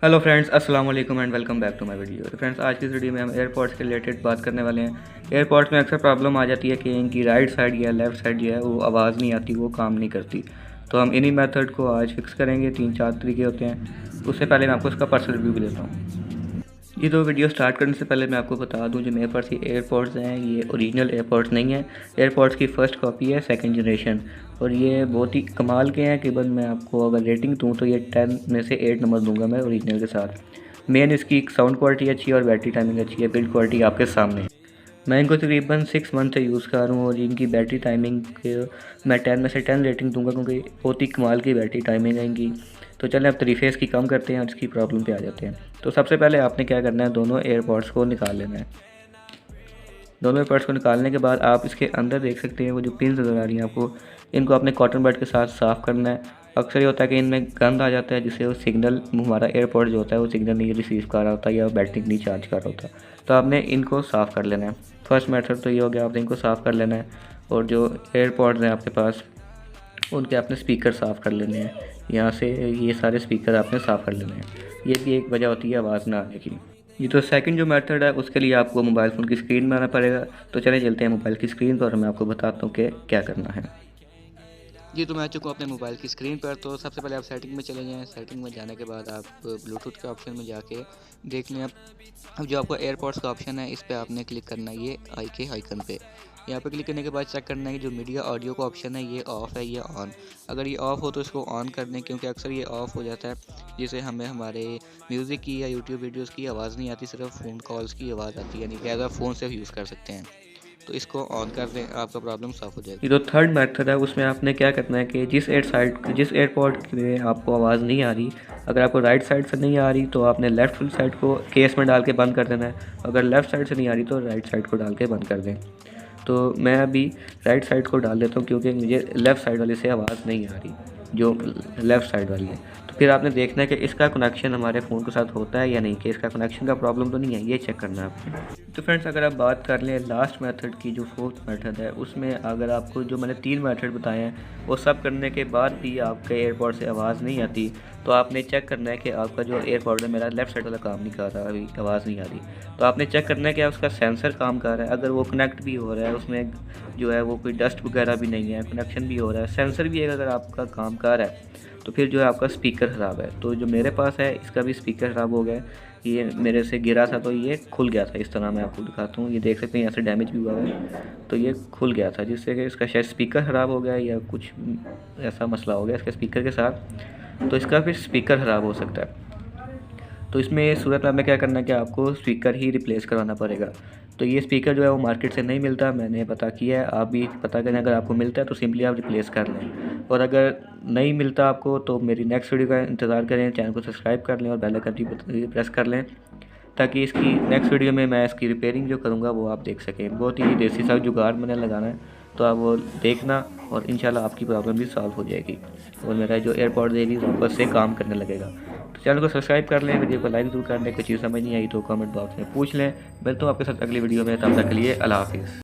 Hello friends, अस्सलाम वालेकुम and welcome back to my video. तो फ्रेंड्स, आज की इस वीडियो में हम एयरपोर्ट्स के रिलेटेड बात करने वाले हैं। एयरपोर्ट्स में अक्सर प्रॉब्लम आ जाती है कि इनकी राइट साइड या लेफ़्ट साइड जो है वो आवाज़ नहीं आती, वो काम नहीं करती। तो हम इन्हीं मेथड को आज फिक्स करेंगे। 3-4 तरीके होते हैं। उससे पहले मैं आपको इसका पर्सनल रिव्यू भी देता हूँ। ये तो वीडियो स्टार्ट करने से पहले मैं आपको बता दूं, जो मेरे पास ये एयरपोर्ट्स हैं ये ओरिजिनल एयरपोर्ट्स नहीं है। एयरपोर्ट्स की फ़र्स्ट कॉपी है, सेकंड जनरेशन। और ये बहुत ही कमाल के हैं कि बस मैं आपको अगर रेटिंग दूं तो ये 10 में से 8 नंबर दूंगा मैं ओरिजिनल के साथ। मेन इसकी साउंड क्वालिटी अच्छी है और बैटरी टाइमिंग अच्छी है। बिल्ड क्वालिटी आपके सामने है। मैं इनको तकरीबन 6 मंथ से यूज़ कर रहा हूँ और इनकी बैटरी टाइमिंग मैं 10 में से 10 रेटिंग दूंगा, क्योंकि बहुत ही कमाल की बैटरी टाइमिंग है इनकी। तो चलें अब तरीफ़े इसकी कम करते हैं और इसकी प्रॉब्लम पे आ जाते हैं। तो सबसे पहले आपने क्या करना है, दोनों एयरपॉड्स को निकाल लेना है। दोनों एयरपॉड्स को निकालने के बाद आप इसके अंदर देख सकते हैं वो जो पिन नज़र आ रही हैं आपको, इनको अपने कॉटन बड के साथ साफ़ करना है। अक्सर ये होता है कि इनमें गंद आ जाता है, जिससे वो सिग्नल हमारा एयरपॉड जो होता है वो सिग्नल नहीं रिसीव कर रहा होता या बैटरी नहीं चार्ज कर रहा होता। तो आपने इनको साफ़ कर लेना है। फर्स्ट मेथड तो ये हो गया, आपने इनको साफ़ कर लेना है। और जो एयरपॉड्स हैं आपके पास, उनके आपने स्पीकर साफ़ कर लेने हैं। यहाँ से ये सारे स्पीकर आपने साफ़ कर लेने हैं। ये भी एक वजह होती है आवाज़ ना आने की। ये तो सेकंड जो मेथड है, उसके लिए आपको मोबाइल फ़ोन की स्क्रीन बनाना पड़ेगा। तो चले चलते हैं मोबाइल की स्क्रीन पर और मैं आपको बताता हूँ कि क्या करना है। जी, तो मैं आ चुका हूँ अपने मोबाइल की स्क्रीन पर। तो सबसे पहले आप सेटिंग में चले जाएँ। सेटिंग में जाने के बाद आप ब्लूटूथ के ऑप्शन में जाके देख लें। अब जो आपको एयरपॉड्स का ऑप्शन है, इस पे आपने क्लिक करना है, ये आई के आइकन पे। यहाँ पे क्लिक करने के बाद चेक करना है कि जो मीडिया ऑडियो का ऑप्शन है ये ऑफ़ है या ऑन। अगर ये ऑफ़ हो तो इसको ऑन कर दें, क्योंकि अक्सर ये ऑफ़ हो जाता है, जिससे हमें हमारे म्यूज़िक की या यूट्यूब वीडियोज़ की आवाज़ नहीं आती, सिर्फ फ़ोन कॉल्स की आवाज़ आती है, यानी कि अगर फ़ोन से यूज़ कर सकते हैं। तो इसको ऑन कर दें, आपका प्रॉब्लम सॉल्व हो ये जाएगी। जो थर्ड मेथड है, उसमें आपने क्या करना है कि जिस एयरपॉड में आपको आवाज़ नहीं आ रही, अगर आपको राइट साइड से नहीं आ रही तो आपने लेफ़्ट साइड को केस में डाल के बंद कर देना है। अगर लेफ़्ट साइड से नहीं आ रही तो राइट साइड को डाल के बंद कर दें। तो मैं अभी राइट साइड को डाल देता हूँ, क्योंकि मुझे लेफ़्ट साइड वाले से आवाज़ नहीं आ रही, जो लेफ़्ट साइड वाली है। तो फिर आपने देखना है कि इसका कनेक्शन हमारे फ़ोन के साथ होता है या नहीं, कि इसका कनेक्शन का प्रॉब्लम तो नहीं है, ये चेक करना है आपने। तो फ्रेंड्स, अगर आप बात कर लें लास्ट मेथड की, जो फोर्थ मेथड है, उसमें अगर आपको जो मैंने 3 मेथड बताए हैं वो सब करने के बाद भी आपके एयरपॉड से आवाज़ नहीं आती, तो आपने चेक करना है कि आपका जो एयरपॉड है, मेरा लेफ़्ट साइड वाला काम नहीं कर रहा, अभी आवाज़ नहीं आ रही। तो आपने चेक करना है कि उसका सेंसर काम कर रहा है। अगर वो कनेक्ट भी हो रहा है, उसमें जो है वो कोई डस्ट वगैरह भी नहीं है, कनेक्शन भी हो रहा है, सेंसर भी है, अगर आपका काम कर रहा है, तो फिर जो है आपका स्पीकर ख़राब है। तो जो मेरे पास है, इसका भी स्पीकर ख़राब हो गया है। ये मेरे से गिरा था तो ये खुल गया था। इस तरह मैं आपको दिखाता हूँ, ये देख सकते हैं यहाँ से डैमेज भी हुआ है। तो ये खुल गया था, जिससे कि इसका शायद स्पीकर ख़राब हो गया या कुछ ऐसा मसला हो गया इसके स्पीकर के साथ। तो इसका फिर स्पीकर ख़राब हो सकता है। तो इसमें सूरत में क्या करना है कि आपको स्पीकर ही रिप्लेस करवाना पड़ेगा। तो ये स्पीकर जो है वो मार्केट से नहीं मिलता, मैंने पता किया है, आप भी पता करें। अगर आपको मिलता है तो सिंपली आप रिप्लेस कर लें, और अगर नहीं मिलता आपको तो मेरी नेक्स्ट वीडियो का इंतज़ार करें, चैनल को सब्सक्राइब कर लें और बेल आइकन भी प्रेस कर लें, ताकि इसकी नेक्स्ट वीडियो में मैं इसकी रिपेयरिंग जो करूँगा वो आप देख सकें। बहुत ही देसी सा जुगाड़ मैंने लगाना है, तो आप वो देखना और इंशाल्लाह आपकी प्रॉब्लम भी सॉल्व हो जाएगी और मेरा जो एयरपॉड देगी वापस से काम करने लगेगा। तो चैनल को सब्सक्राइब कर लें, वीडियो को लाइक ज़रूर कर लें। कोई चीज़ समझ नहीं आई तो कमेंट बॉक्स में पूछ लें। मिलता हूँ आपके साथ अगली वीडियो में, तब तक के लिए अल्लाह हाफ़िज़।